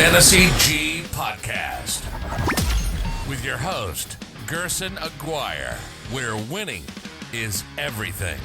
Fantasy G Podcast with your host, Gerson Aguirre, where winning is everything.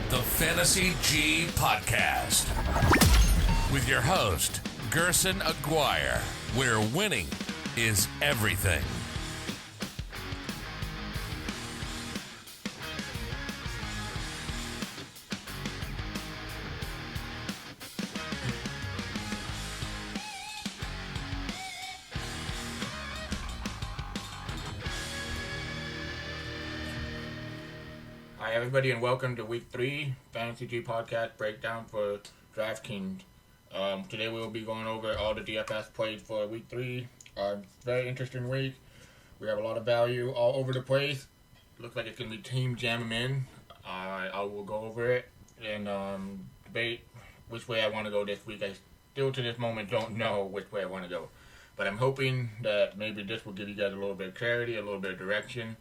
The Fantasy G Podcast with your host, Gerson Aguirre, where winning is everything. Hi everybody and welcome to week 3 Fantasy G Podcast breakdown for Draftkings. Today we will be going over all the DFS plays for week 3. Very interesting week. We have a lot of value all over the place. Looks like it's going to be team jamming in. I will go over it and debate which way I want to go this week. I still to this moment don't know which way I want to go. But I'm hoping that maybe this will give you guys a little bit of clarity, a little bit of direction.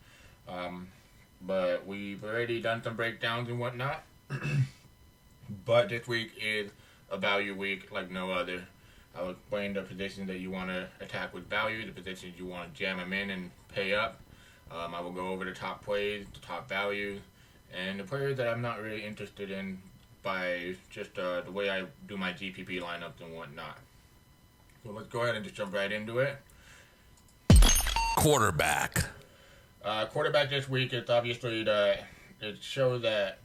But we've already done some breakdowns and whatnot. But this week is a value week like no other. I will explain the positions that you want to attack with value, the positions you want to jam them in and pay up. I will go over the top plays, the top values, and the players that I'm not really interested in by just the way I do my GPP lineups and whatnot. So let's go ahead and just jump right into it. Quarterback. Quarterback this week, it's obviously it shows that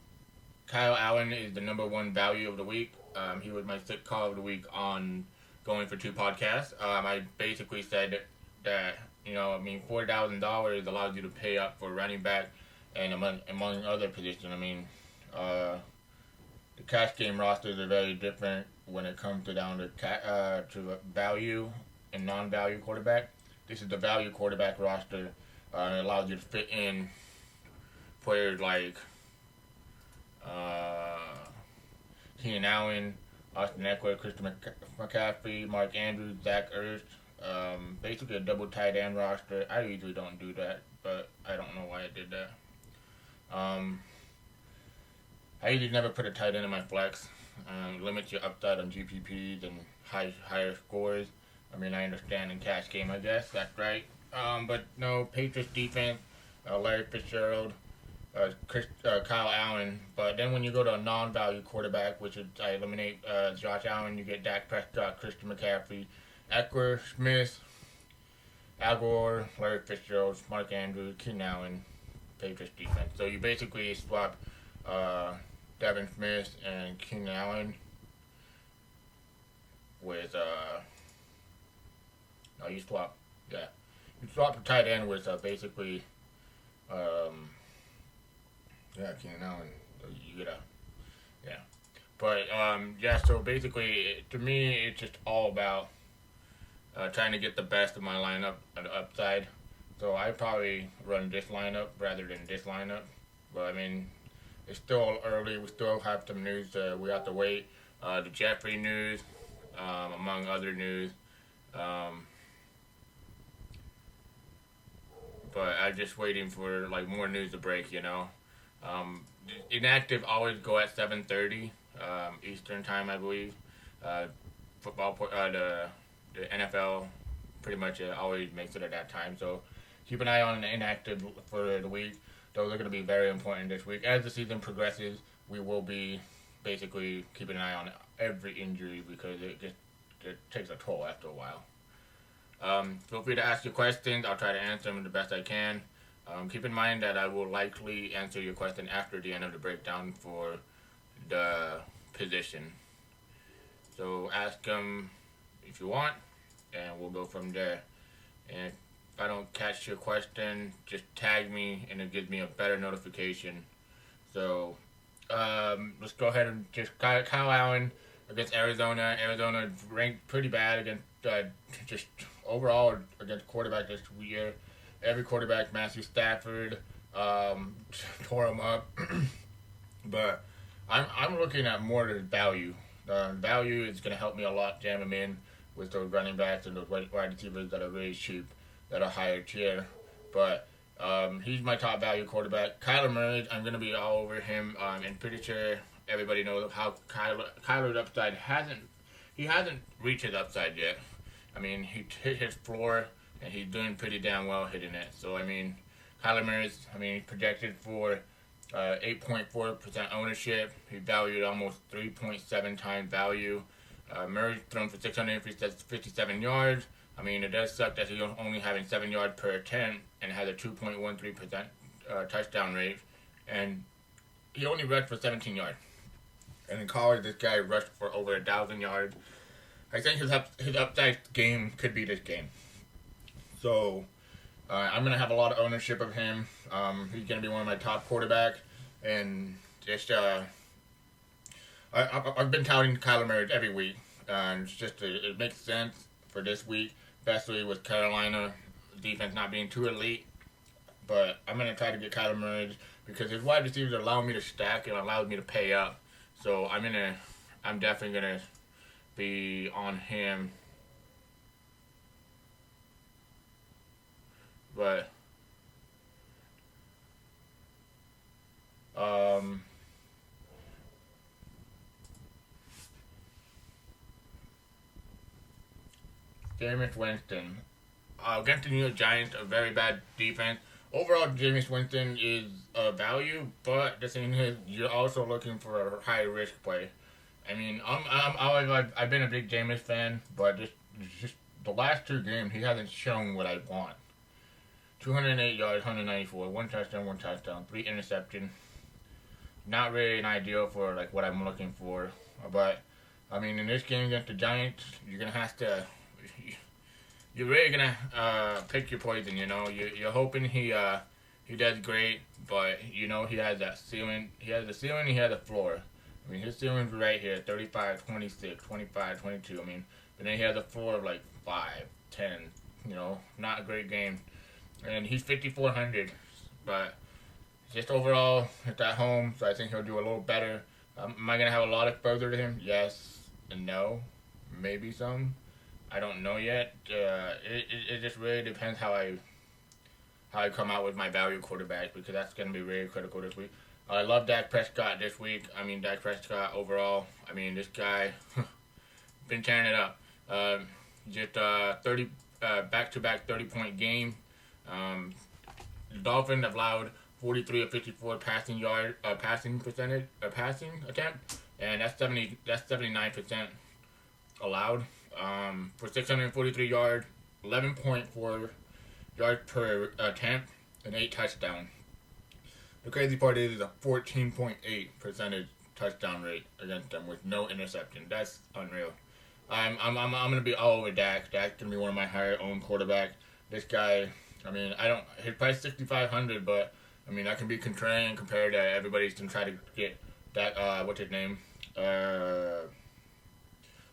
Kyle Allen is the number one value of the week. He was my sixth call of the week on going for 2 podcasts. I basically said that, $4,000 allows you to pay up for running back and among other positions. The cash game rosters are very different when it comes down to value and non-value quarterback. This is the value quarterback roster. It allows you to fit in players like Keenan Allen, Austin Eckler, Christian McCaffrey, Mark Andrews, Zach Ertz. Basically a double tight end roster. I usually don't do that, but I don't know why I did that. I usually never put a tight end in my flex. Limits your upside on GPPs and higher scores. I understand in cash game, I guess. That's right. But no, Patriots defense, Larry Fitzgerald, Kyle Allen. But then when you go to a non-value quarterback, which is I eliminate Josh Allen, you get Dak Prescott, Christian McCaffrey, Eckler, Smith, Agor, Larry Fitzgerald, Mark Andrews, Keenan Allen, Patriots defense. So you basically swap Devin Smith and Keenan Allen with you swap the tight end with basically, Keenan Allen. You get But, so basically, to me, it's just all about trying to get the best of my lineup on the upside. So I probably run this lineup rather than this lineup. But, it's still early. We still have some news we have to wait. The Jeffrey news, among other news. But I'm just waiting for more news to break. Inactive always go at 7:30 Eastern time, I believe. Football, the NFL pretty much always makes it at that time. So keep an eye on the inactive for the week. Those are going to be very important this week. As the season progresses, we will be basically keeping an eye on every injury because it takes a toll after a while. Feel free to ask your questions. I'll try to answer them the best I can. Keep in mind that I will likely answer your question after the end of the breakdown for the position. So ask them if you want. and we'll go from there. And if I don't catch your question, just tag me, and it gives me a better notification. So let's go ahead and just Kyle Allen against Arizona. Arizona ranked pretty bad against just overall against quarterback this year. Every quarterback, Matthew Stafford, tore him up. But I'm looking at more the value. Value is going to help me a lot, jam him in with those running backs and those wide receivers that are really cheap, that are higher tier. But he's my top value quarterback. Kyler Murray, I'm going to be all over him. And pretty sure everybody knows how Kyler's upside hasn't reached his upside yet. I mean, he hit his floor, and he's doing pretty damn well hitting it. So, I mean, Kyler Murray's, he's projected for 8.4% ownership. He valued almost 3.7 times value. Murray's thrown for 657 yards. I mean, it does suck that he's only having 7 yards per attempt and has a 2.13% touchdown rate. And he only rushed for 17 yards. And in college, this guy rushed for over 1,000 yards. I think his upside game could be this game. So I'm going to have a lot of ownership of him. He's going to be one of my top quarterbacks. And just I've been touting Kyler Murray every week. And it's just it makes sense for this week, especially with Carolina defense not being too elite. But I'm going to try to get Kyler Murray because his wide receivers allow me to stack and allows me to pay up. So I'm definitely going to be on him. But Jameis Winston against the New York Giants, a very bad defense. Overall, Jameis Winston is a value, but the thing is, you're also looking for a high risk play. I mean, I've been a big Jameis fan, but just the last 2 games, he hasn't shown what I want. 208 yards, 194, 1 touchdown, 3 interceptions. Not really an ideal for like what I'm looking for, but I mean, in this game against the Giants, you're gonna have to. You're really gonna pick your poison. You know, you're hoping he does great, but you know he has that ceiling. He has the ceiling. He has a floor. I mean, his ceiling's right here, 35, 26, 25, 22. I mean, but then he has a floor of like 5, 10. You know, not a great game. And he's 5,400, but just overall, it's at home, so I think he'll do a little better. Am I gonna have a lot of exposure to him? Yes and no, maybe some. I don't know yet. It just really depends how I come out with my value quarterback, because that's gonna be really critical this week. I love Dak Prescott this week. I mean, Dak Prescott overall. I mean, this guy been tearing it up. Just 30 back-to-back 30-point game. The Dolphins have allowed 43 of 54 passing attempt, and that's 79% allowed. For 643 yards, 11.4 yards per attempt, and 8 touchdowns. The crazy part is a 14.8% touchdown rate against them with no interception. That's unreal. I'm gonna be all over Dak. Dak's gonna be one of my higher owned quarterbacks. This guy, I mean, his price 6,500, but I mean, I can be contrarian compared to everybody's gonna try to get that. What's his name?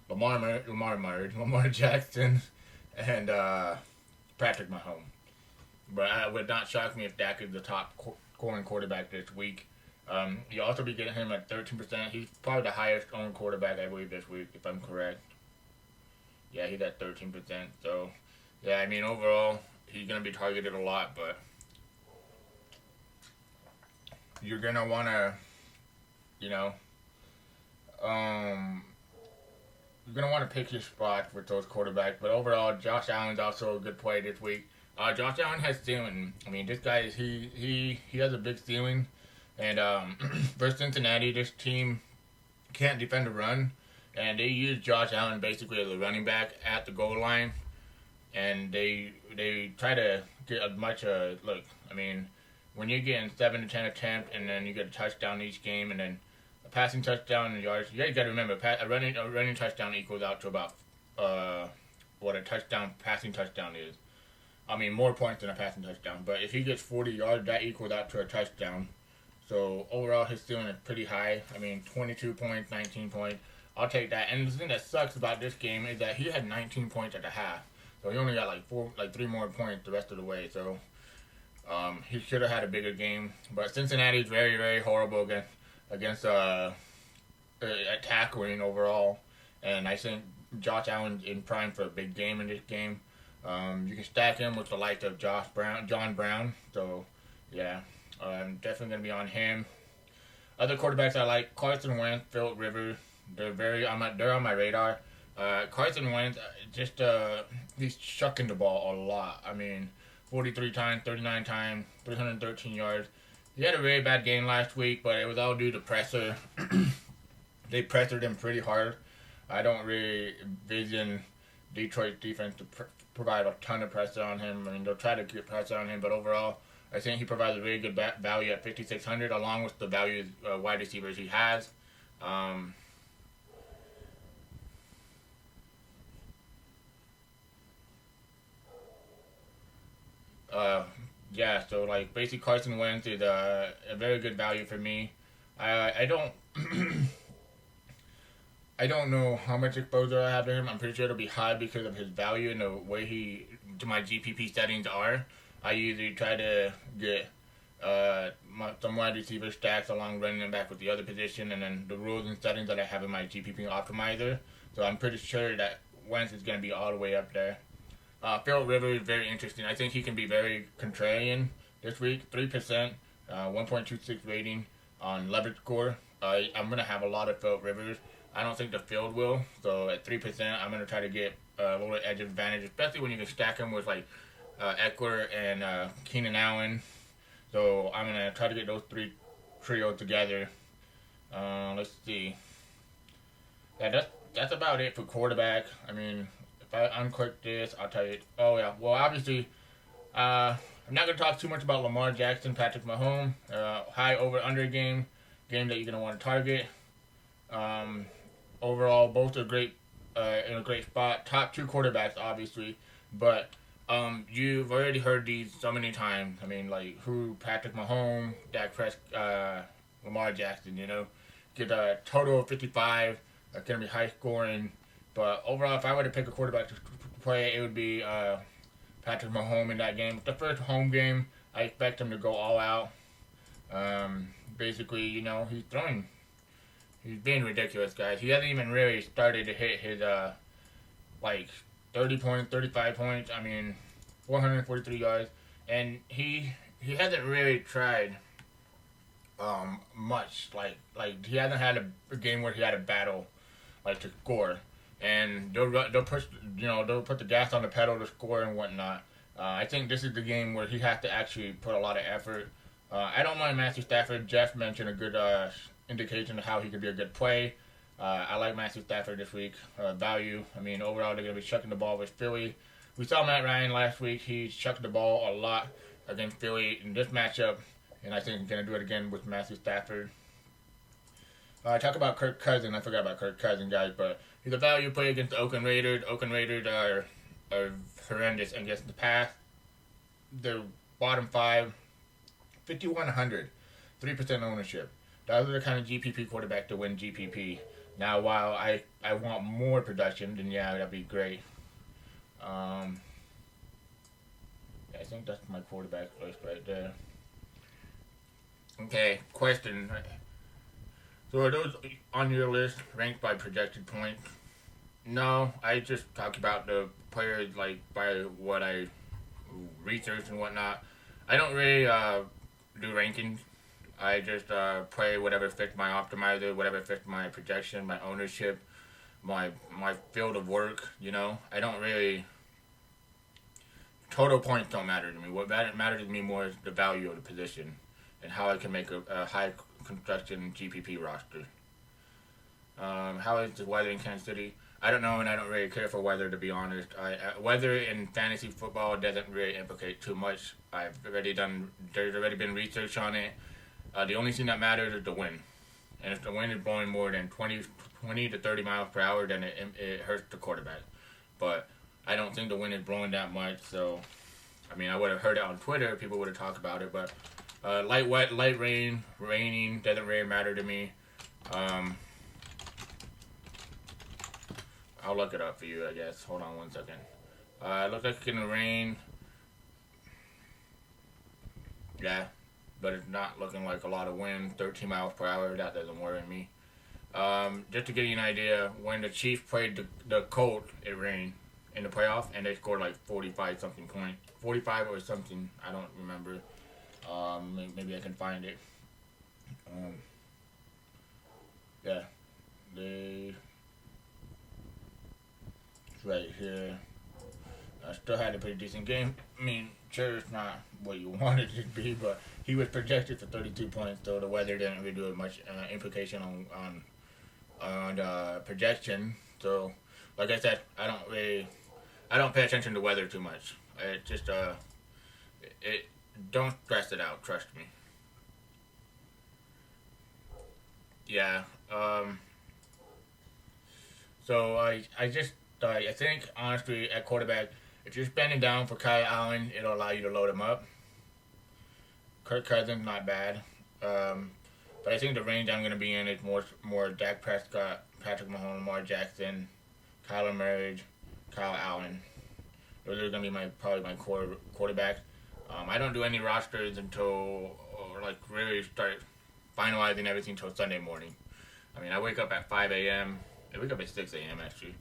Lamar Jackson, and Patrick Mahomes. But it would not shock me if Dak is the top scoring quarterback this week. You'll also be getting him at 13%. He's probably the highest owned quarterback, I believe, this week, if I'm correct. Yeah, he's at 13%. So, yeah, I mean, overall, he's going to be targeted a lot, but you're going to want to, you know, you're going to want to pick your spots with those quarterbacks. But overall, Josh Allen's also a good play this week. Josh Allen has ceiling. I mean, this guy, he has a big ceiling. And versus Cincinnati, this team can't defend a run. And they use Josh Allen basically as a running back at the goal line. And they try to get as much, look, I mean, when you're getting 7 to 10 attempts and then you get a touchdown each game and then a passing touchdown and yards, you got to remember, a running touchdown equals out to about what a passing touchdown is. I mean, more points than a passing touchdown. But if he gets 40 yards, that equals out to a touchdown. So overall, his ceiling is pretty high. I mean, 22 points, 19 points. I'll take that. And the thing that sucks about this game is that he had 19 points at the half. So he only got like 3 more points the rest of the way. So he should have had a bigger game. But Cincinnati's very, very horrible against tackling overall. And I think Josh Allen's in prime for a big game in this game. You can stack him with the likes of John Brown. So, yeah, definitely going to be on him. Other quarterbacks I like, Carson Wentz, Philip Rivers. They're on my radar. Carson Wentz, he's chucking the ball a lot. I mean, 43 times, 39 times, 313 yards. He had a very bad game last week, but it was all due to pressure. They pressured him pretty hard. I don't really vision Detroit's defense to provide a ton of pressure on him. I mean, they'll try to get pressure on him, but overall, I think he provides a really good value at 5,600, along with the value wide receivers he has. So like basically Carson Wentz is a very good value for me. I don't I don't know how much exposure I have to him. I'm pretty sure it'll be high because of his value and the way my GPP settings are. I usually try to get some wide receiver stacks along running back with the other position, and then the rules and settings that I have in my GPP optimizer. So I'm pretty sure that Wentz is going to be all the way up there. Philip Rivers is very interesting. I think he can be very contrarian this week. 3%, 1.26 rating on leverage score. I'm going to have a lot of Philip Rivers. I don't think the field will. So at 3%, I'm going to try to get a little edge advantage, especially when you can stack him with like Eckler and Keenan Allen. So I'm going to try to get those three trios together. Let's see. Yeah, that's about it for quarterback. I mean, if I unclick this, I'll tell you. Oh, yeah. Well, obviously, I'm not going to talk too much about Lamar Jackson, Patrick Mahomes. High over-under game that you're going to want to target. Overall, both are great in a great spot. Top two quarterbacks, obviously. But you've already heard these so many times. I mean, like, Patrick Mahomes, Dak Prescott, Lamar Jackson, Get a total of 55. It's going to be high scoring. But overall, if I were to pick a quarterback to play, it would be Patrick Mahomes in that game. The first home game, I expect him to go all out. Basically, he's throwing. He's being ridiculous, guys. He hasn't even really started to hit his 30 points, 35 points. I mean, 443 yards, and he hasn't really tried much. Like he hasn't had a game where he had a battle to score. And they'll put the gas on the pedal to score and whatnot. I think this is the game where he has to actually put a lot of effort. I don't mind Matthew Stafford. Jeff mentioned a good indication of how he could be a good play. I like Matthew Stafford this week. Value. I mean, overall they're going to be chucking the ball with Philly. We saw Matt Ryan last week. He chucked the ball a lot against Philly in this matchup, and I think he's going to do it again with Matthew Stafford. Talk about Kirk Cousins. I forgot about Kirk Cousins, guys, but he's a value play against the Oakland Raiders. Oakland Raiders are horrendous against the pass. They're bottom 5, 5,100, 3% ownership. Those are the kind of GPP quarterback to win GPP. Now, while I want more production, then yeah, that'd be great. I think that's my quarterback list right there. Okay, question. So are those on your list ranked by projected points? No, I just talk about the players by what I research and whatnot. I don't really do rankings. I just play whatever fits my optimizer, whatever fits my projection, my ownership, my field of work. I don't really. Total points don't matter to me. What matters to me more is the value of the position and how I can make a high construction GPP roster. How is the weather in Kansas City? I don't know, and I don't really care for weather, to be honest. Weather in fantasy football doesn't really implicate too much. There's already been research on it. The only thing that matters is the wind. And if the wind is blowing more than 20 to 30 miles per hour, then it hurts the quarterback. But I don't think the wind is blowing that much. So, I mean, I would have heard it on Twitter. People would have talked about it. But light wet, light rain, raining doesn't really matter to me. I'll look it up for you, I guess. Hold on 1 second. It looks like it's gonna rain. Yeah, but it's not looking like a lot of wind. 13 miles per hour. That doesn't worry me. Just to give you an idea, when the Chiefs played the Colts, it rained in the playoff, and they scored like 45 something points. 45 or something. I don't remember. Maybe I can find it. Yeah, it's right here. I still had a pretty decent game. I mean, sure, it's not what you wanted it to be, but he was projected for 32 points, so the weather didn't really do much implication on the projection. So, like I said, I don't pay attention to weather too much. It just don't stress it out. Trust me. Yeah. So I think honestly at quarterback, if you're spending down for Kyle Allen, it'll allow you to load him up. Kirk Cousins not bad, but I think the range I'm going to be in is more Dak Prescott, Patrick Mahomes, Lamar Jackson, Kyler Murray, Kyle Allen. Those are going to be probably my core quarterbacks. I don't do any rosters until really start finalizing everything until Sunday morning. I mean, I wake up at 5 a.m. I wake up at 6 a.m. actually.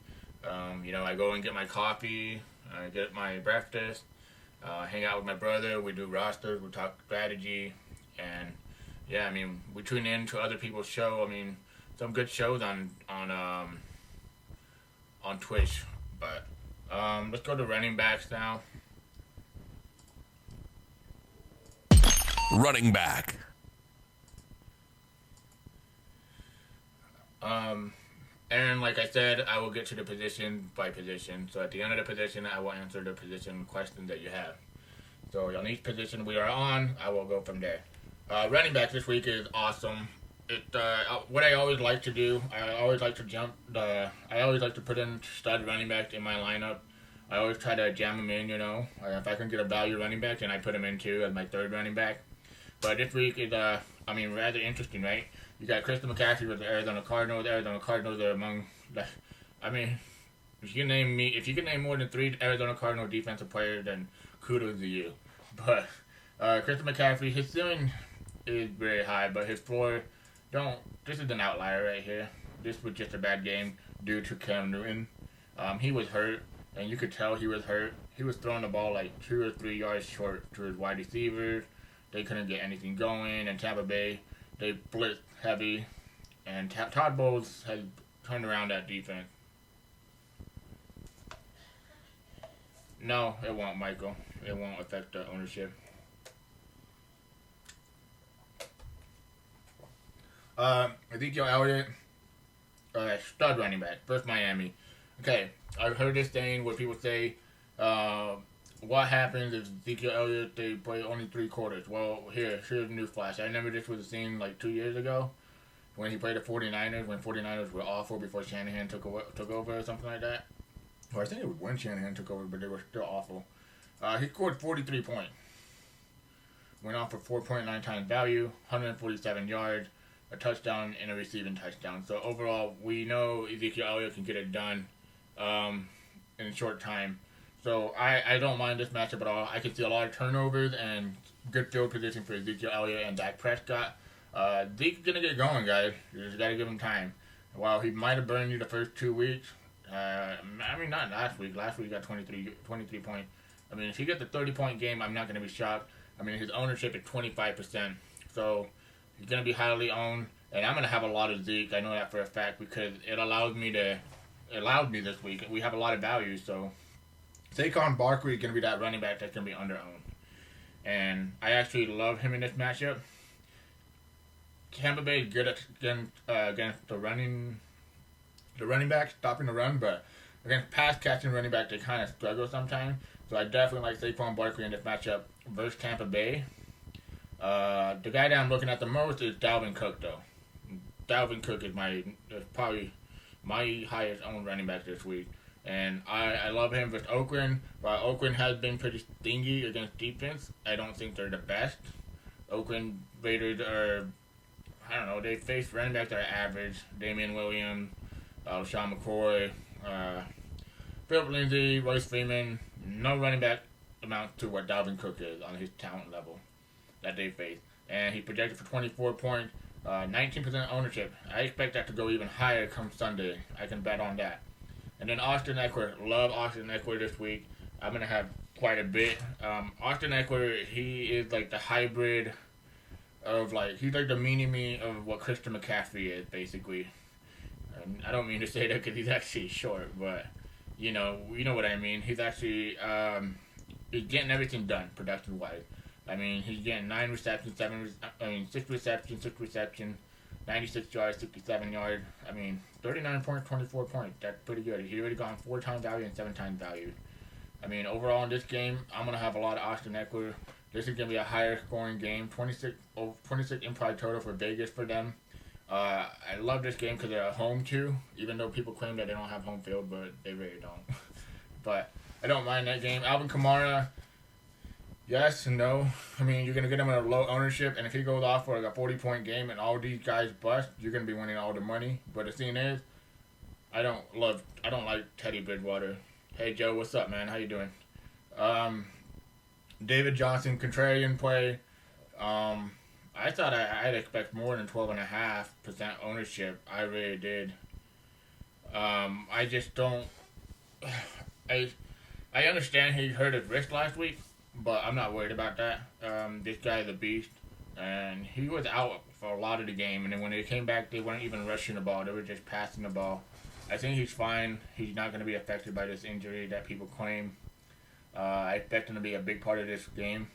I go and get my coffee, I get my breakfast, hang out with my brother. We do rosters, we talk strategy, and yeah, I mean, we tune in to other people's show. I mean, some good shows on Twitch. But let's go to running backs now. Running back. And like I said, I will get to the position by position. So at the end of the position, I will answer the position questions that you have. So on each position we are on, I will go from there. Running back this week is awesome. What I always like to do, I always like to put in stud running back in my lineup. I always try to jam them in, If I can get a value running back, then I put them in too as my third running back. But this week is, rather interesting, right? You got Christian McCaffrey with the Arizona Cardinals. Arizona Cardinals are among if you can name more than 3 Arizona Cardinal defensive players, then kudos to you. But Christian McCaffrey, his ceiling is very high, but his floor, this is an outlier right here. This was just a bad game due to Cam Newton. He was hurt, and you could tell he was hurt. He was throwing the ball like 2 or 3 yards short to his wide receivers. They couldn't get anything going, and Tampa Bay, they blitzed heavy, and Todd Bowles has turned around that defense. No, it won't, Michael. It won't affect the ownership. Ezekiel Elliott, stud running back, first Miami. Okay, I've heard this saying where people say, what happens if Ezekiel Elliott, they play only 3 quarters? Well, here's a new flash. I remember this was a scene like 2 years ago when he played the 49ers, when 49ers were awful before Shanahan took over or something like that. Or I think it was when Shanahan took over, but they were still awful. He scored 43 points. Went off for 4.9 times value, 147 yards, a touchdown, and a receiving touchdown. So overall, we know Ezekiel Elliott can get it done in a short time. So I don't mind this matchup at all. I can see a lot of turnovers and good field position for Ezekiel Elliott and Dak Prescott. Zeke's going to get going, guys. You just got to give him time. While he might have burned you the first 2 weeks, not last week. Last week he got 23 points. If he gets a 30-point game, I'm not going to be shocked. His ownership is 25%. So he's going to be highly owned. And I'm going to have a lot of Zeke. I know that for a fact because it allowed me this week. We have a lot of value, so Saquon Barkley is going to be that running back that's going to be under-owned. And I actually love him in this matchup. Tampa Bay is good against the running back, stopping the run, but against pass-catching running back, they kind of struggle sometimes. So I definitely like Saquon Barkley in this matchup versus Tampa Bay. The guy that I'm looking at the most is Dalvin Cook, though. Dalvin Cook is probably my highest owned running back this week. And I love him with Oakland. While Oakland has been pretty stingy against defense, I don't think they're the best. Oakland Raiders are, I don't know, they face running backs that are average. Damian Williams, Sean McCoy, Philip Lindsay, Royce Freeman. No running back amounts to what Dalvin Cook is on his talent level that they face. And he projected for 24 points, 19% ownership. I expect that to go even higher come Sunday. I can bet on that. And then Austin Eckler. Love Austin Eckler this week. I'm going to have quite a bit. Austin Eckler, he is like the hybrid of he's like the mini-me of what Christian McCaffrey is, basically. And I don't mean to say that because he's actually short, but you know what I mean. He's actually, he's getting everything done production-wise. I mean, he's getting 6 receptions, 96 yards, 67 yards. I mean, 39 points, 24 points. That's pretty good. He's already gone 4 times value and 7 times value. I mean, overall in this game, I'm going to have a lot of Austin Eckler. This is going to be a higher scoring game. 26 implied total for Vegas for them. I love this game because they're at home too, even though people claim that they don't have home field, but they really don't. But I don't mind that game. Alvin Kamara, yes and no. I mean, you're going to get him at a low ownership, and if he goes off for like a 40-point game and all these guys bust, you're going to be winning all the money. But the thing is, I don't like Teddy Bridgewater. Hey, Joe, what's up, man? How you doing? David Johnson, contrarian play. I thought I'd expect more than 12.5% ownership. I really did. I just don't. I understand he hurt his wrist last week, but I'm not worried about that. This guy's a beast, and he was out for a lot of the game. And then when they came back, they weren't even rushing the ball; they were just passing the ball. I think he's fine. He's not going to be affected by this injury that people claim. I expect him to be a big part of this game.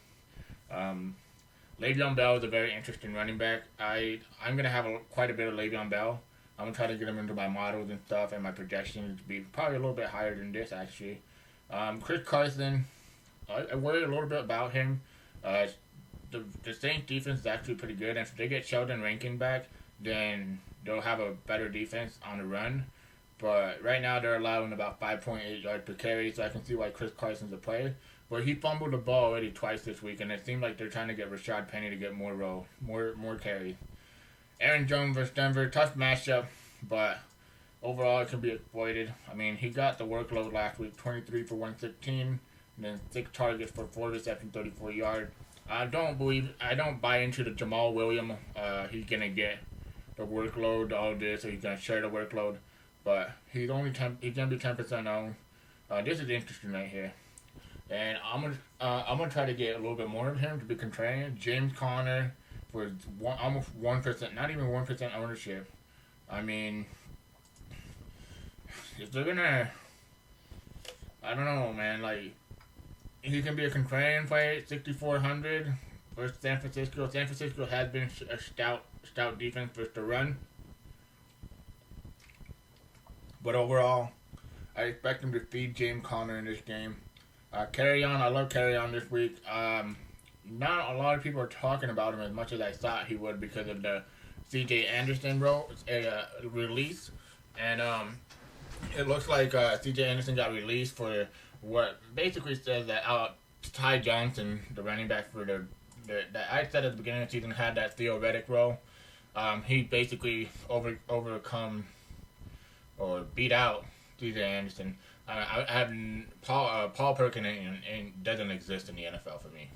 Le'Veon Bell is a very interesting running back. I'm going to have quite a bit of Le'Veon Bell. I'm going to try to get him into my models and stuff, and my projections to be probably a little bit higher than this, actually. Chris Carson, I worry a little bit about him. The Saints defense is actually pretty good, and if they get Sheldon Rankin back, then they'll have a better defense on the run. But right now they're allowing about 5.8 yards per carry, so I can see why Chris Carson's a play. But he fumbled the ball already twice this week, and it seemed like they're trying to get Rashad Penny to get more carry. Aaron Jones versus Denver, tough matchup, but overall it can be exploited. I mean, he got the workload last week, 23 for 116, and then 6 targets for 4 receptions, 34 yards. I don't buy into the Jamal Williams. He's gonna get the workload, all this, so he's gonna share the workload. But he's gonna be 10% owned. This is interesting right here, and I'm gonna try to get a little bit more of him to be contrarian. James Conner for almost 1%, not even 1% ownership. I mean, if they're gonna, I don't know, man. Like, he can be a contrarian play, 6,400 versus San Francisco. San Francisco has been a stout defense versus the run. But overall, I expect him to feed James Conner in this game. Carry-on, I love Carry-on this week. Not a lot of people are talking about him as much as I thought he would because of the C.J. Anderson release. And it looks like C.J. Anderson got released for what basically says that Ty Johnson, the running back for that I said at the beginning of the season, had that theoretic role. He basically overcome or beat out C.J. Anderson. I have Paul Perkins and doesn't exist in the NFL for me.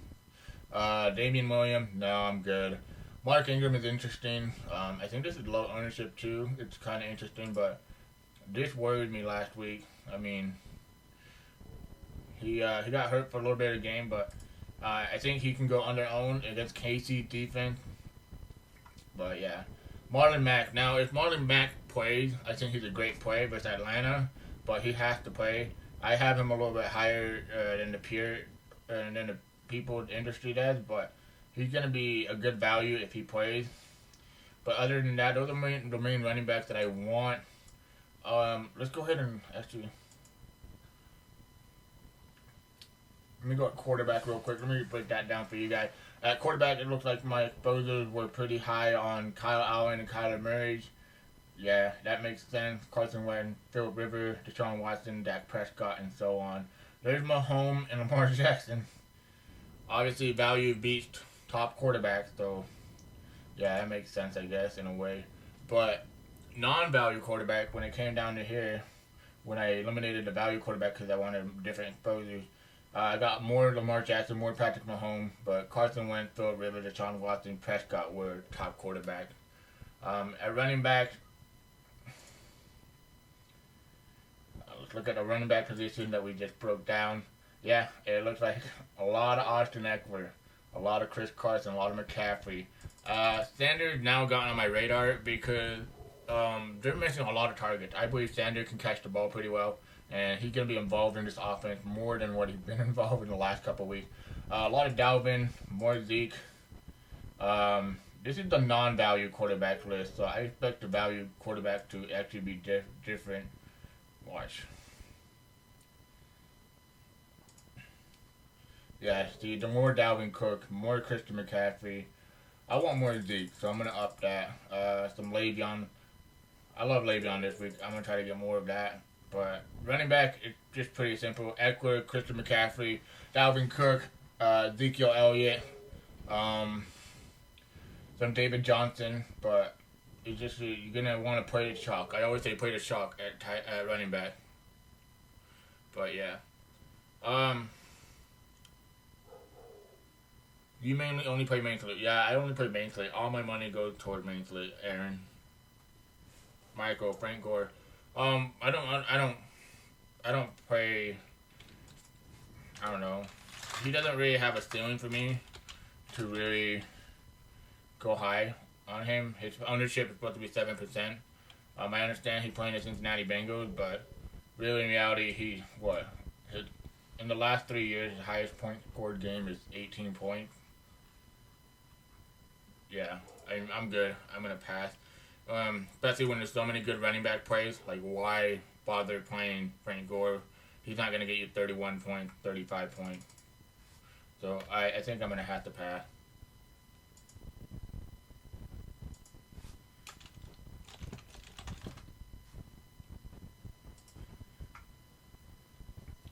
Damian Williams, no, I'm good. Mark Ingram is interesting. I think this is low ownership too. It's kind of interesting, but this worried me last week. I mean, he got hurt for a little bit of the game, but I think he can go under own against KC defense. But yeah, Marlon Mack. Now, if Marlon Mack plays, I think he's a great play versus Atlanta, but he has to play. I have him a little bit higher than the people in the industry does, but he's gonna be a good value if he plays. But other than that, those are the main running backs that I want. Let's go ahead and actually let me go at quarterback real quick. Let me break that down for you guys. At quarterback, it looks like my exposures were pretty high on Kyle Allen and Kyler Murray. Yeah, that makes sense. Carson Wentz, Philip Rivers, Deshaun Watson, Dak Prescott, and so on. There's Mahomes and Lamar Jackson. Obviously, value beats top quarterbacks, so yeah, that makes sense, I guess, in a way. But non-value quarterback, when it came down to here, when I eliminated the value quarterback because I wanted different exposures, I got more Lamar Jackson, more Patrick Mahomes, but Carson Wentz, Philip Rivers, Deshaun Watson, Prescott were top quarterback. At running back, let's look at the running back position that we just broke down. Yeah, it looks like a lot of Austin Eckler, a lot of Chris Carson, a lot of McCaffrey. Sanders now gotten on my radar because they're missing a lot of targets. I believe Sanders can catch the ball pretty well, and he's going to be involved in this offense more than what he's been involved in the last couple of weeks. A lot of Dalvin, more Zeke. This is the non-value quarterback list, so I expect the value quarterback to actually be different. Watch. Yeah, see, the more Dalvin Cook, more Christian McCaffrey. I want more Zeke, so I'm going to up that. Some Le'Veon. I love Le'Veon this week. I'm going to try to get more of that. But running back, it's just pretty simple. Eckler, Christian McCaffrey, Dalvin Cook, Ezekiel Elliott, some David Johnson. But it's just, you're going to want to play the chalk. I always say play the chalk at running back. But yeah. You mainly only play main slate. Yeah, I only play main slate. All my money goes toward main slate. Aaron, Michael, Frank Gore. I don't play. I don't know. He doesn't really have a ceiling for me to really go high on him. His ownership is supposed to be 7%. I understand he's playing the Cincinnati Bengals, but really in reality, in the last 3 years, his highest point scored game is 18 points. Yeah, I'm good. I'm going to pass. Especially when there's so many good running back plays. Like, why bother playing Frank Gore? He's not going to get you 31 points, 35 points. So, I think I'm going to have to pass.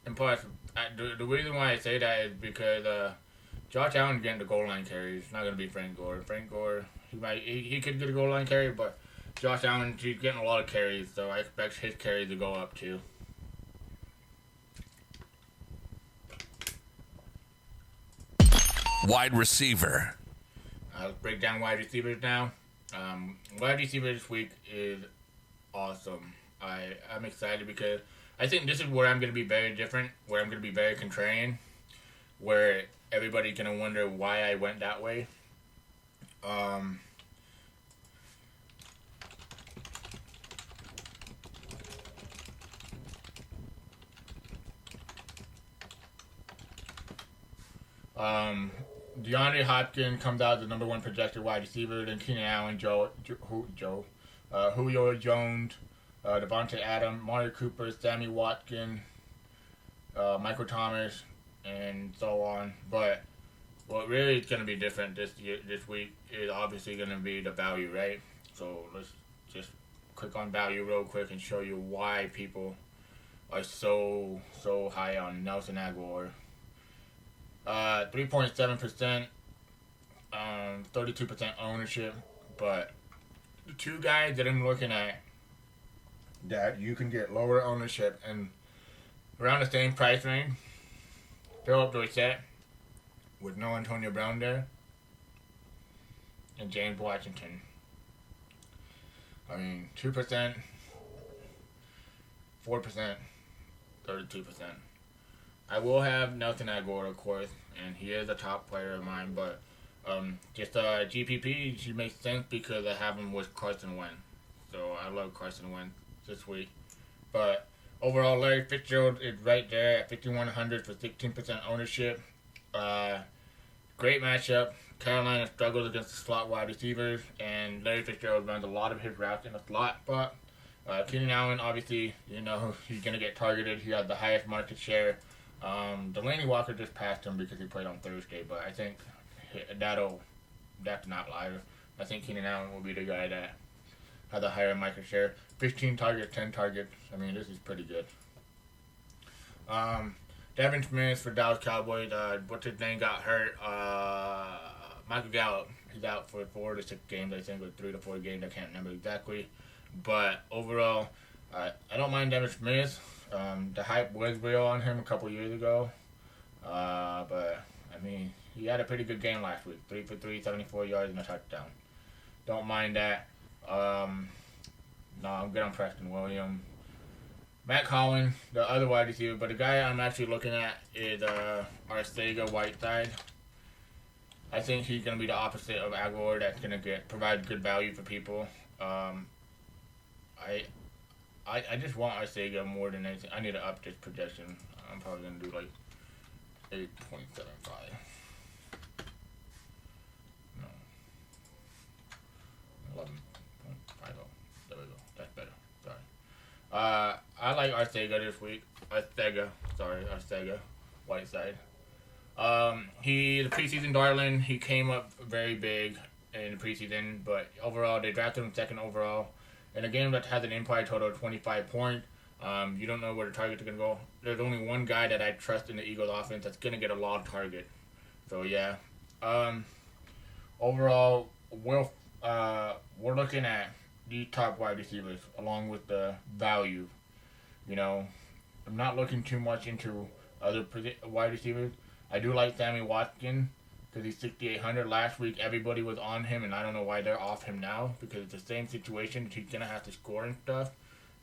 And plus, the reason why I say that is because Josh Allen's getting the goal line carries. It's not going to be Frank Gore. Frank Gore, he could get a goal line carry, but Josh Allen, he's getting a lot of carries, so I expect his carries to go up too. Wide receiver. Let's break down wide receivers now. Wide receiver this week is awesome. I'm excited because I think this is where I'm going to be very different, where I'm going to be very contrarian, where everybody's going to wonder why I went that way. DeAndre Hopkins comes out as the number one projected wide receiver, then Keenan Allen, Julio Jones, Devontae Adams, Mario Cooper, Sammy Watkins, Michael Thomas, and so on. But what really is going to be different this week is obviously going to be the value, right? So let's just click on value real quick and show you why people are so high on Nelson Aguilar. 3.7%, 32% ownership, but the two guys that I'm looking at that you can get lower ownership and around the same price range, Philip Dorsett with no Antonio Brown there, and James Washington. 2%, 4%, 32%. I will have Nelson Aguilar, of course, and he is a top player of mine, but just GPP, she makes sense because I have him with Carson Wentz. So I love Carson Wentz this week. But overall, Larry Fitzgerald is right there at 5,100 for 16% ownership. Great matchup. Carolina struggles against the slot wide receivers, and Larry Fitzgerald runs a lot of his routes in the slot, but Keenan Allen, obviously, he's going to get targeted. He has the highest market share. Delaney Walker just passed him because he played on Thursday, but I think that's not lie. I think Keenan Allen will be the guy that has a higher market share. 15 targets, 10 targets. I mean, this is pretty good. Devin Smith for Dallas Cowboys. What's his name got hurt? Michael Gallup. He's out for 4 to 6 games, I think, or 3 to 4 games. I can't remember exactly. But overall, I don't mind Devin Smith. The hype was real on him a couple years ago. But, I mean, he had a pretty good game last week. 3 for 3, 74 yards and a touchdown. Don't mind that. No, I'm good on Preston Williams. Matt Collins, the other wide receiver, but the guy I'm actually looking at is Arcega Whiteside. I think he's going to be the opposite of Aguilar. That's going to provide good value for people. I just want Arcega more than anything. I need to up this projection. I'm probably going to do like 8.75. No. 11.50. There we go. That's better. Sorry. I like Arcega this week. Arcega Whiteside. The preseason darling. He came up very big in the preseason, but overall they drafted him 2nd overall. In a game that has an implied total of 25 points, you don't know where the targets are going to go. There's only one guy that I trust in the Eagles offense that's going to get a lot of target. So, yeah. Overall, we're looking at these top wide receivers along with the value. You know, I'm not looking too much into other wide receivers. I do like Sammy Watkins because he's 6,800. Last week, everybody was on him, and I don't know why they're off him now because it's the same situation. He's going to have to score and stuff.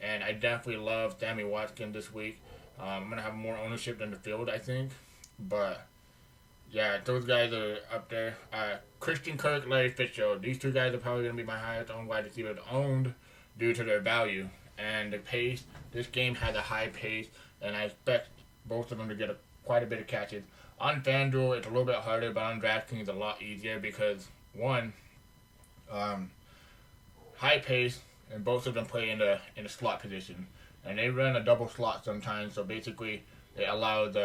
And I definitely love Sammy Watkins this week. I'm going to have more ownership than the field, I think. But, yeah, those guys are up there. Christian Kirk, Larry Fitzgerald. These 2 guys are probably going to be my highest owned wide receivers owned due to their value. And the pace, this game has a high pace, and I expect both of them to get quite a bit of catches. On Fanduel, it's a little bit harder, but on Draftkings, it's a lot easier because, one, high pace, and both of them play in the slot position. And they run a double slot sometimes, so basically it allows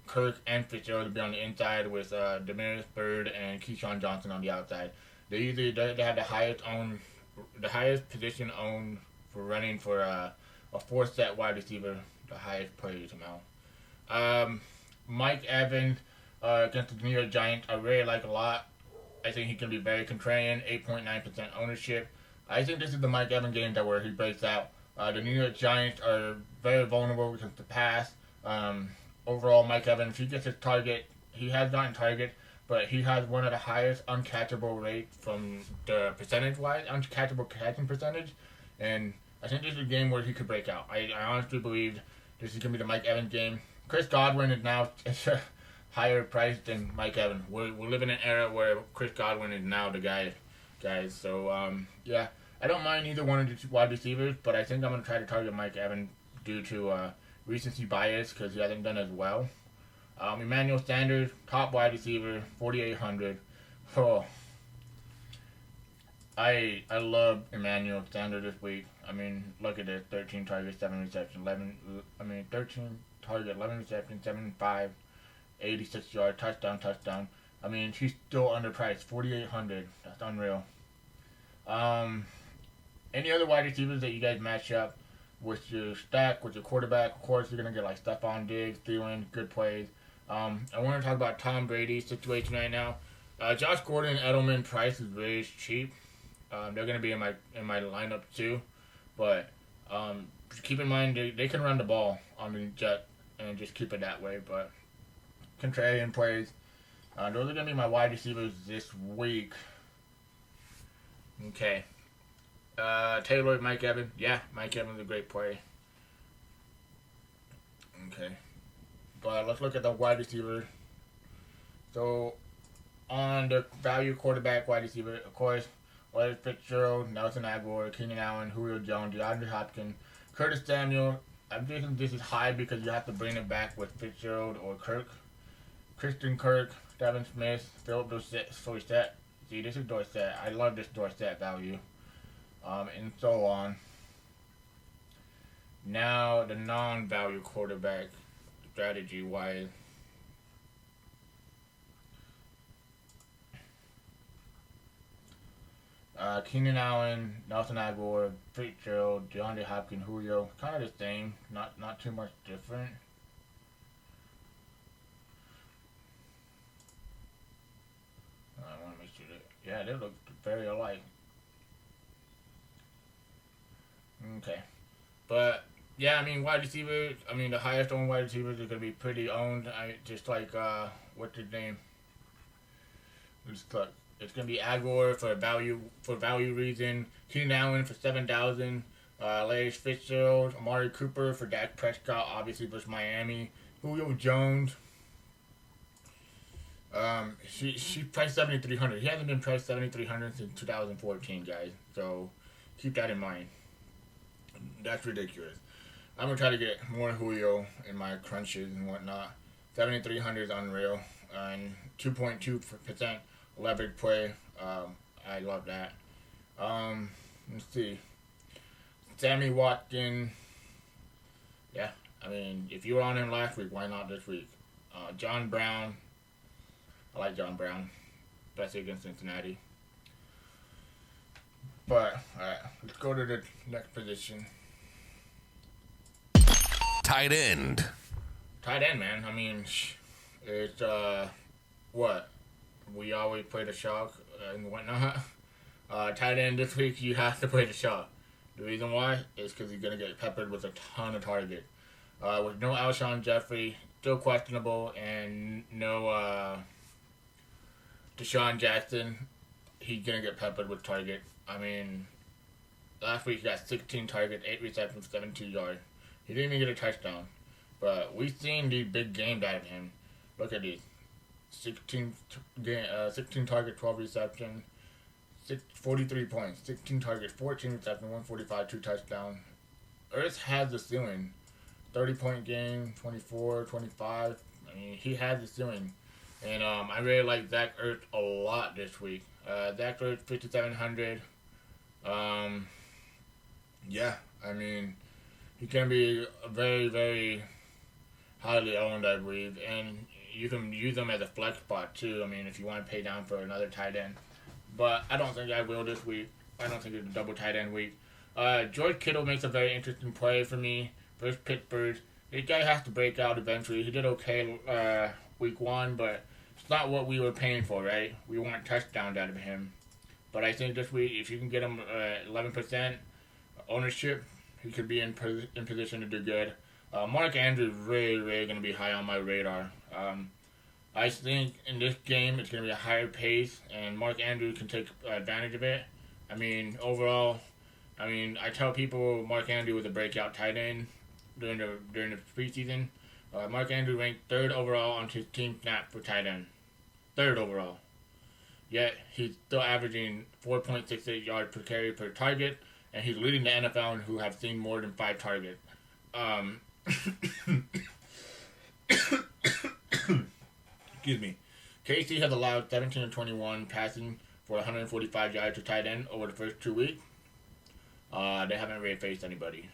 Kirk and Fitzgerald to be on the inside with Demiris Bird and Keyshawn Johnson on the outside. They have the highest position owned for running for a 4-set wide receiver, the highest praise amount. Mike Evans against the New York Giants, I really like a lot. I think he can be very contrarian, 8.9% ownership. I think this is the Mike Evans game where he breaks out. The New York Giants are very vulnerable against the pass. Overall, Mike Evans, if he gets his target, he has gotten target, but he has one of the highest uncatchable rates from the percentage-wise, uncatchable catching percentage. And I think this is a game where he could break out. I honestly believe this is going to be the Mike Evans game. Chris Godwin is now higher priced than Mike Evans. We're living in an era where Chris Godwin is now the guy, guys. So, yeah. I don't mind either one of the wide receivers, but I think I'm going to try to target Mike Evans due to recency bias because he hasn't done as well. Emmanuel Sanders, top wide receiver, 4,800. Oh, I love Emmanuel Sanders this week. I mean, look at this: 13 targets, 7 receptions, 13 targets, 11 receptions, 7.5, 86 yards, touchdown. I mean, she's still underpriced, 4,800. That's unreal. Any other wide receivers that you guys match up with your stack, with your quarterback? Of course, you're going to get like Stephon Diggs, Thielen, good plays. I want to talk about Tom Brady's situation right now. Josh Gordon and Edelman price is very cheap. They're going to be in my lineup too. But keep in mind, they can run the ball on the Jet and just keep it that way. But contrarian plays. Those are going to be my wide receivers this week. Okay. Taylor, Mike Evans. Yeah, Mike Evans is a great play. Okay. But let's look at the wide receiver. So, on the value quarterback wide receiver, of course, Larry Fitzgerald, Nelson Aguilar, Keenan Allen, Julio Jones, DeAndre Hopkins, Curtis Samuel. I'm thinking this is high because you have to bring it back with Fitzgerald or Kirk. Christian Kirk, Devin Smith, Philip Dorsett. See, this is Dorsett. I love this Dorsett value. And so on. Now, the non-value quarterback strategy-wise. Keenan Allen, Nelson Aguilar, Fitzgerald, DeAndre Hopkins, Julio, kind of the same, not too much different. I want to make sure that, yeah, they look very alike. Okay, but yeah, I mean wide receivers. I mean the highest owned wide receivers are gonna be pretty owned. Just like what's his name? It's gonna be Aguilar for value reason. Keenan Allen for 7,000. Larry Fitzgerald, Amari Cooper for Dak Prescott, obviously versus Miami. Julio Jones. She priced 7,300. He hasn't been priced 7,300 since 2014, guys. So keep that in mind. That's ridiculous. I'm gonna try to get more Julio in my crunches and whatnot. 7,300 is unreal, and 2.2% leverage play. I love that. Let's see. Sammy Watkins. Yeah, I mean, if you were on him last week, why not this week? John Brown. I like John Brown, especially against Cincinnati. But, alright, let's go to the next position. Tight end. Tight end, man. I mean, it's, what? We always play the shark and whatnot. Tight end this week, you have to play the shark. The reason why is because you're going to get peppered with a ton of targets. With no Alshon Jeffrey, still questionable, and no Deshaun Jackson, he's going to get peppered with targets. I mean, last week he got 16 targets, 8 receptions, 72 yards. He didn't even get a touchdown. But we've seen these big games out of him. Look at these. 16 targets, 12 receptions, 43 points. 16 targets, 14 receptions, 145, 2 touchdowns. Ertz has the ceiling. 30-point game, 24, 25. I mean, he has the ceiling. And I really like Zach Ertz a lot this week. Zach Ertz, 5,700. Yeah, I mean, he can be very, very highly owned, I believe. And you can use him as a flex spot, too. I mean, if you want to pay down for another tight end. But I don't think I will this week. I don't think it's a double tight end week. George Kittle makes a very interesting play for me versus Pittsburgh. This guy has to break out eventually. He did okay week 1, but it's not what we were paying for, right? We want touchdowns out of him. But I think this week, if you can get him 11% ownership, he could be in position to do good. Mark Andrews is really, really going to be high on my radar. I think in this game it's going to be a higher pace, and Mark Andrews can take advantage of it. I mean, overall, I tell people Mark Andrews was a breakout tight end during the preseason. Mark Andrews ranked 3rd overall on his team snap for tight end. 3rd overall. Yet he's still averaging 4.68 yards per carry per target, and he's leading the NFL who have seen more than 5 targets. Excuse me. KC has allowed 17 and 21 passing for 145 yards to tight end over the first 2 weeks. They haven't really faced anybody.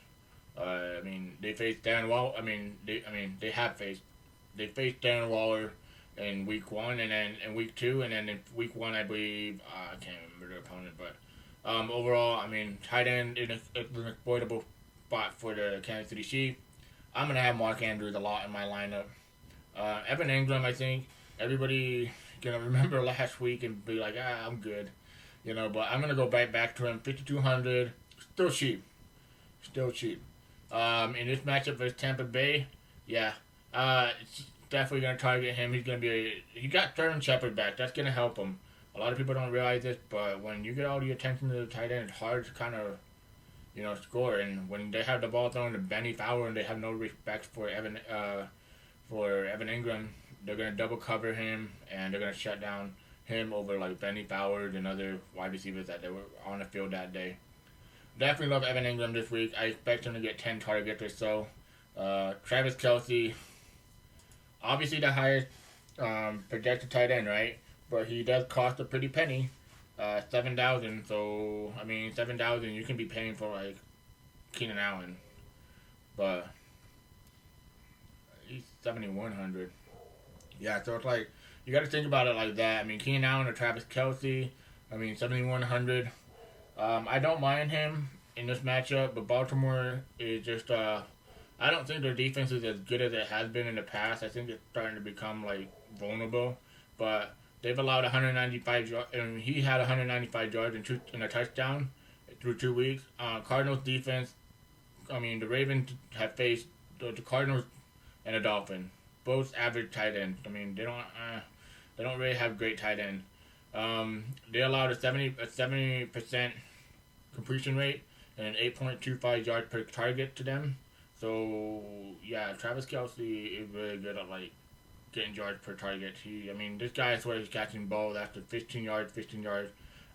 They faced Darren Waller. They faced Darren Waller in week 1, and then in week 2, and then in week 1, I believe I can't remember the opponent, but overall, tight end is an exploitable spot for the Kansas City Chiefs. I'm gonna have Mark Andrews a lot in my lineup. Evan Ingram, I think everybody gonna remember last week and be like, I'm good, But I'm gonna go back to him. 5,200, still cheap. In this matchup versus Tampa Bay, yeah, it's definitely gonna target him. He got Sterling Shepard back. That's gonna help him. A lot of people don't realize this, but when you get all the attention to the tight end, it's hard to kind of, score. And when they have the ball thrown to Benny Fowler and they have no respect for Evan Ingram, they're gonna double cover him and they're gonna shut down him over like Benny Fowler and other wide receivers that they were on the field that day. Definitely love Evan Ingram this week. I expect him to get 10 targets or so. Travis Kelce, obviously the highest projected tight end, right? But he does cost a pretty penny, 7,000. So 7,000 you can be paying for like Keenan Allen, but he's 7,100. Yeah, so it's like you got to think about it like that. Keenan Allen or Travis Kelce, 7,100. I don't mind him in this matchup, but Baltimore is just. I don't think their defense is as good as it has been in the past. I think it's starting to become like vulnerable, but they've allowed 195 yards, and he had 195 yards and a touchdown through 2 weeks. Cardinals defense. I mean, the Ravens have faced the Cardinals and the Dolphins, both average tight ends. I mean, they don't really have great tight end. They allowed a 70% completion rate and an 8.25 yards per target to them. So yeah, Travis Kelce is really good at like getting yards per target. This guy is where he's catching balls after 15 yards,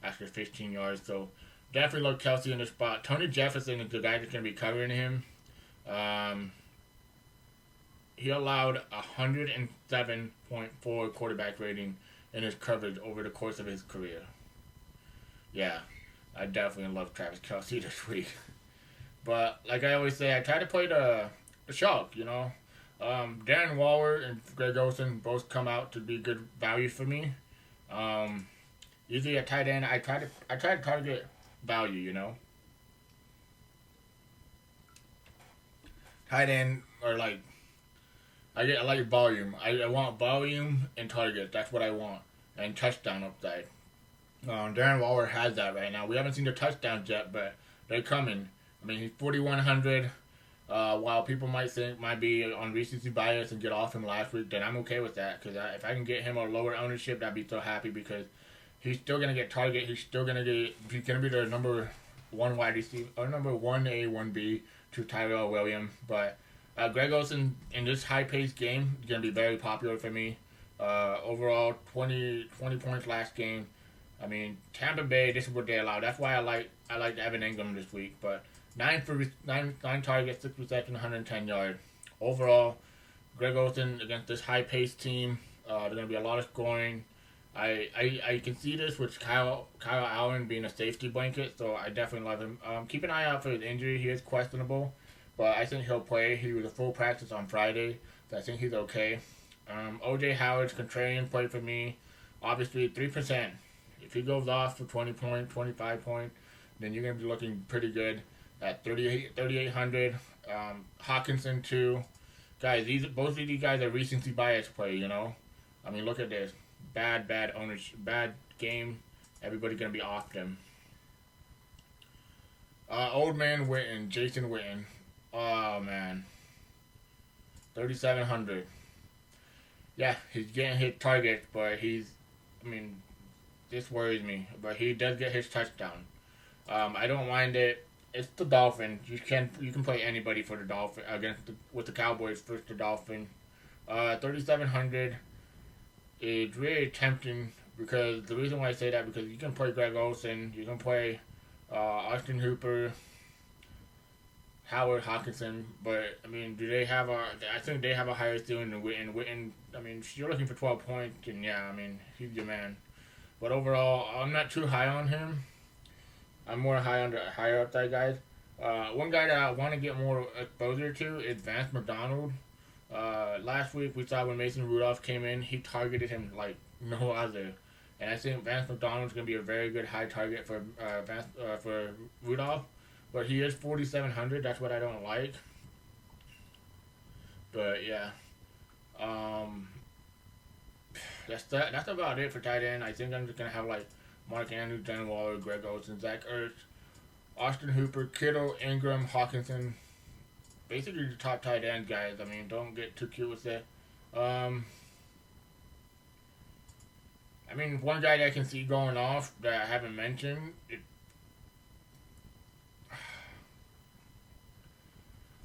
after 15 yards. So definitely love Kelce in the spot. Tony Jefferson is the guy that's going to be covering him. He allowed 107.4 quarterback rating in his coverage over the course of his career. Yeah, I definitely love Travis Kelce this week. But like I always say, I try to play the shark, Darren Waller and Greg Olsen both come out to be good value for me. Usually at tight end, I try to target value, Tight end or like I like volume. I want volume and target. That's what I want. And touchdown upside. Darren Waller has that right now. We haven't seen the touchdowns yet, but they're coming. He's 4,100. While people might be on recency bias and get off him last week, then I'm okay with that. Because if I can get him a lower ownership, I'd be so happy because he's still going to get target. He's going to be the number one wide receiver, or number 1A, 1B to Tyrell Williams. But Greg Olsen in this high-paced game is going to be very popular for me. Overall, 20 points last game. Tampa Bay, this is what they allow. That's why I like Evan Ingram this week. But 9 targets, 6 receptions, 110 yards. Overall, Greg Olsen against this high-paced team. There's going to be a lot of scoring. I can see this with Kyle Allen being a safety blanket, so I definitely love him. Keep an eye out for his injury. He is questionable, but I think he'll play. He was a full practice on Friday, so I think he's okay. O.J. Howard's contrarian play for me. Obviously, 3%. If he goes off for 20 points, 25 points, then you're going to be looking pretty good at 3,800. Hawkinson, too. Guys, both of these guys are recency bias play, look at this. Bad ownership, bad game. Everybody's going to be off them. Old man Witten, Jason Witten. Oh, man. 3,700. Yeah, he's getting his targets, but this worries me. But he does get his touchdown. I don't mind it. It's the Dolphins. You can play anybody for the Dolphins with the Cowboys versus the Dolphins. 3,700 is really tempting because the reason why I say that because you can play Greg Olsen, you can play Austin Hooper, Howard, Hawkinson, but do they have I think they have a higher ceiling than Witten. Witten, you're looking for 12 points, and yeah, he's your man. But overall, I'm not too high on him. I'm more higher upside guys. One guy that I want to get more exposure to is Vance McDonald. Last week we saw when Mason Rudolph came in, he targeted him like no other. And I think Vance McDonald's going to be a very good high target for Rudolph. But he is 4,700. That's what I don't like. But yeah. That's about it for tight end. I think I'm just going to have like Mark Andrews, Dan Waller, Greg Olsen, Zach Ertz, Austin Hooper, Kittle, Ingram, Hawkinson. Basically the top tight end guys. Don't get too cute with it. One guy that I can see going off that I haven't mentioned,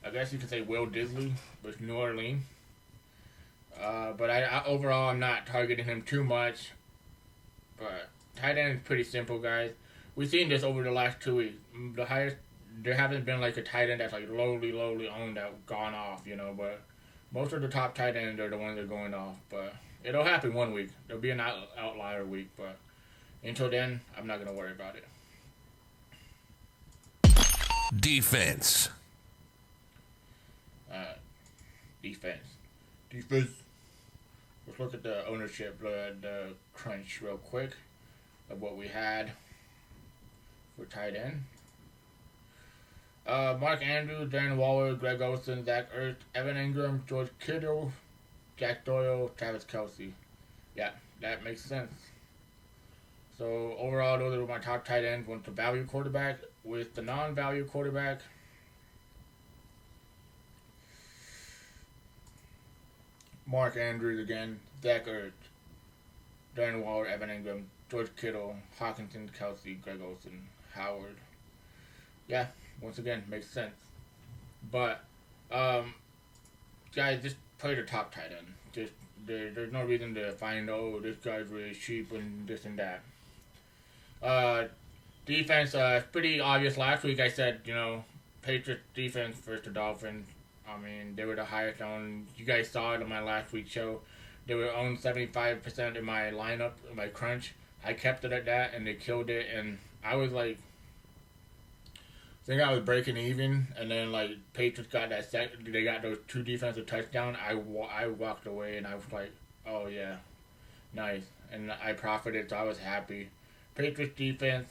I guess you could say Will Disley with New Orleans. But I overall, I'm not targeting him too much. But tight end is pretty simple, guys. We've seen this over the last 2 weeks. There haven't been like a tight end that's like lowly owned that gone off, But most of the top tight ends are the ones that are going off. But it'll happen one week. There'll be an outlier week. But until then, I'm not going to worry about it. Defense. Defense. Let's look at the ownership, the crunch real quick of what we had for tight end. Mark Andrews, Darren Waller, Greg Olsen, Zach Ertz, Evan Ingram, George Kittle, Jack Doyle, Travis Kelce. Yeah, that makes sense. So overall, those are my top tight ends. Went to value quarterback. With the non-value quarterback, Mark Andrews again, Zach Ertz, Darren Waller, Evan Ingram, George Kittle, Hawkinson, Kelce, Greg Olsen, Howard. Yeah, once again, makes sense. But, guys, just play the top tight end. Just there's no reason to find, oh, this guy's really cheap and this and that. Defense, pretty obvious. Last week I said, Patriots defense versus the Dolphins. I mean, they were the highest owned. You guys saw it on my last week's show. They were owned 75% in my lineup, in my crunch. I kept it at that, and they killed it. And I was like, I think I was breaking even. And then Patriots got that they got those 2 defensive touchdowns. I walked away, and I was like, oh yeah, nice. And I profited, so I was happy. Patriots defense,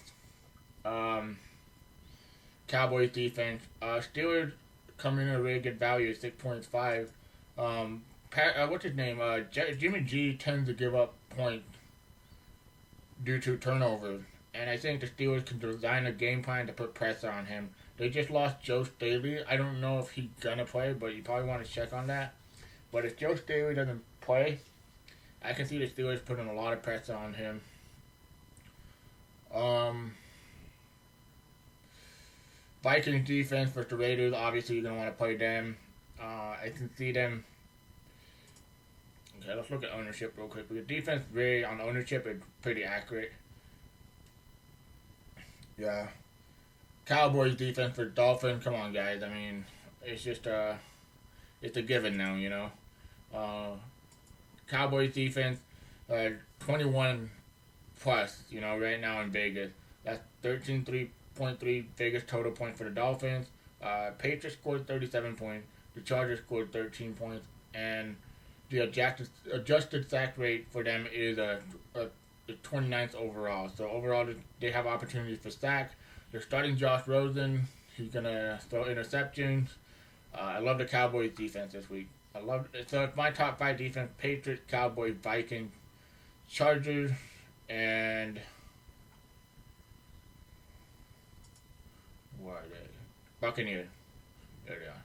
Cowboys defense, Steelers coming in a really good value, 6.5. What's his name? Jimmy G tends to give up points due to turnovers, and I think the Steelers can design a game plan to put pressure on him. They just lost Joe Staley. I don't know if he's gonna play, but you probably want to check on that. But if Joe Staley doesn't play, I can see the Steelers putting a lot of pressure on him. Vikings defense versus the Raiders. Obviously, you're going to want to play them. I can see them. Okay, let's look at ownership real quick. Because defense, really, on ownership, is pretty accurate. Yeah. Cowboys defense for Dolphins. Come on, guys. I mean, it's just it's a given now, Cowboys defense, 21 plus, right now in Vegas. That's 13.3 Vegas total points for the Dolphins. Patriots scored 37 points. The Chargers scored 13 points. And the adjusted sack rate for them is the 29th overall. So overall, they have opportunities for sack. They're starting Josh Rosen. He's going to throw interceptions. I love the Cowboys defense this week. So it's my top 5 defense: Patriots, Cowboys, Vikings, Chargers, and what are they? Buccaneers. There they are.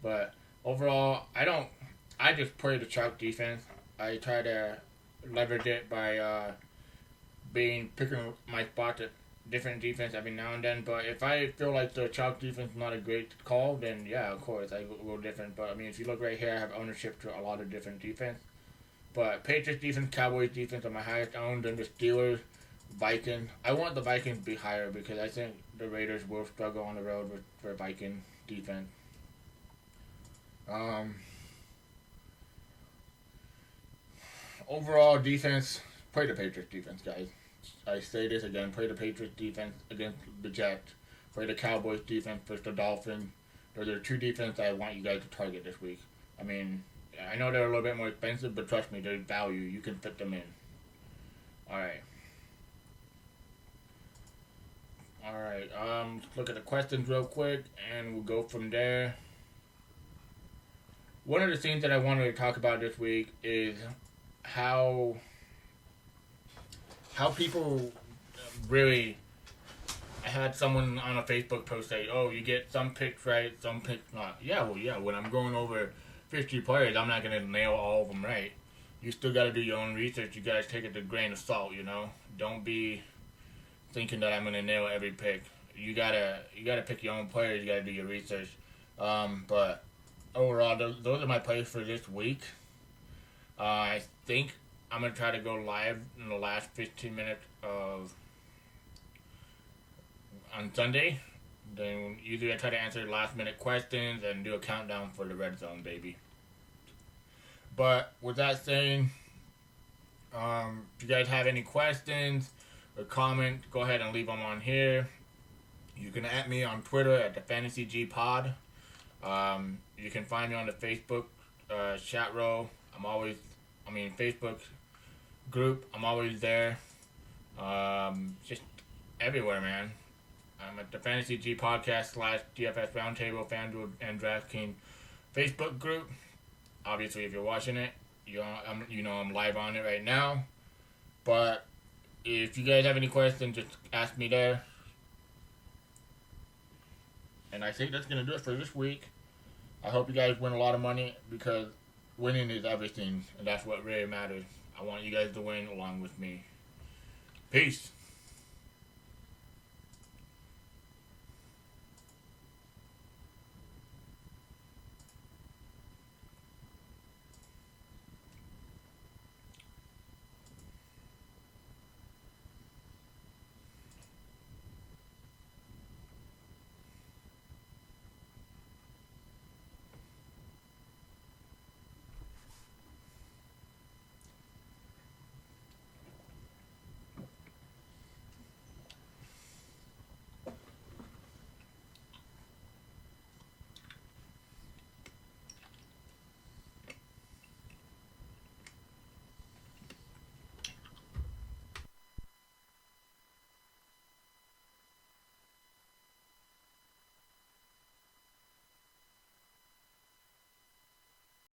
But overall, I just play the chalk defense. I try to leverage it by picking my spots at different defense every now and then. But if I feel like the chalk defense is not a great call, then yeah, of course, I will go different. But I mean, if you look right here, I have ownership to a lot of different defense. But Patriots defense, Cowboys defense are my highest owned, then the Steelers, Vikings. I want the Vikings to be higher because I think the Raiders will struggle on the road for Viking defense. Overall defense, play the Patriots defense, guys. I say this again, play the Patriots defense against the Jets. Play the Cowboys defense versus the Dolphins. Those are 2 defenses I want you guys to target this week. I mean, I know they're a little bit more expensive, but trust me, they're value. You can fit them in. Alright. Let's look at the questions real quick, and we'll go from there. One of the things that I wanted to talk about this week is how people really. I had someone on a Facebook post say, "Oh, you get some picks right, some picks not." Yeah, when I'm going over 50 players, I'm not gonna nail all of them right. You still gotta do your own research. You guys take it with a grain of salt, Don't be thinking that I'm gonna nail every pick. You gotta pick your own players. You gotta do your research. But overall, those are my plays for this week. I think I'm going to try to go live in the last 15 minutes on Sunday. Then usually I try to answer last minute questions and do a countdown for the red zone, baby. But with that saying, if you guys have any questions or comments, go ahead and leave them on here. You can at me on Twitter at the Fantasy G Pod. You can find me on the Facebook chat row. Facebook group. I'm always there. Just everywhere, man. I'm at the Fantasy G Podcast / DFS Roundtable, Fanduel, and Draftkings Facebook group. Obviously, if you're watching it, I'm live on it right now. But if you guys have any questions, just ask me there. And I think that's going to do it for this week. I hope you guys win a lot of money because winning is everything, and that's what really matters. I want you guys to win along with me. Peace.